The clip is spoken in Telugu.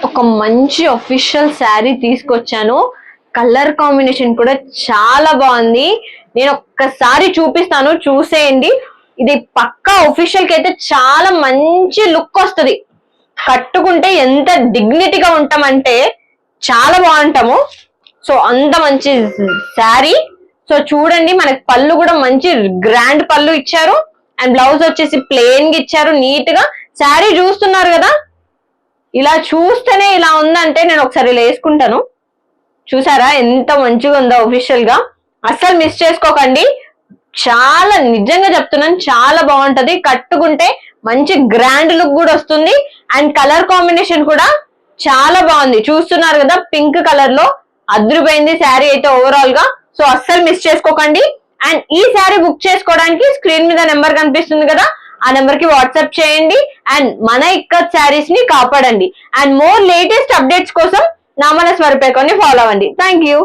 ఒక మంచి అఫీషియల్ శారీ తీసుకొచ్చాను. కలర్ కాంబినేషన్ కూడా చాలా బాగుంది. నేను ఒక్కసారి చూపిస్తాను, చూసేయండి. ఇది పక్కా ఒఫీషియల్ కి అయితే చాలా మంచి లుక్ వస్తుంది. కట్టుకుంటే ఎంత డిగ్నిటీగా ఉంటామంటే చాలా బాగుంటాము. సో అంత మంచి శారీ. సో చూడండి, మనకి పళ్ళు కూడా మంచి గ్రాండ్ పళ్ళు ఇచ్చారు. అండ్ బ్లౌజ్ వచ్చేసి ప్లెయిన్ గా ఇచ్చారు, నీట్ గా. శారీ చూస్తున్నారు కదా, ఇలా చూస్తేనే ఇలా ఉందంటే నేను ఒకసారి ఇలా వేసుకుంటాను. చూసారా ఎంత మంచిగా ఉందో ఒఫీషియల్ గా. అస్సలు మిస్ చేసుకోకండి. చాలా నిజంగా చెప్తున్నాను, చాలా బాగుంటది. కట్టుకుంటే మంచి గ్రాండ్ లుక్ కూడా వస్తుంది. అండ్ కలర్ కాంబినేషన్ కూడా చాలా బాగుంది. చూస్తున్నారు కదా, పింక్ కలర్ లో అదిరిపోయింది శారీ అయితే ఓవరాల్ గా. సో అస్సలు మిస్ చేసుకోకండి. అండ్ ఈ శారీ బుక్ చేసుకోవడానికి స్క్రీన్ మీద నెంబర్ కనిపిస్తుంది కదా, ఆ నెంబర్ కి వాట్సాప్ చేయండి. అండ్ మన ఇక్కత్ శారీస్ ని కాపాడండి. అండ్ మోర్ లేటెస్ట్ అప్డేట్స్ కోసం నామల స్వరూపేకొని ఫాలో అవ్వండి. Thank you.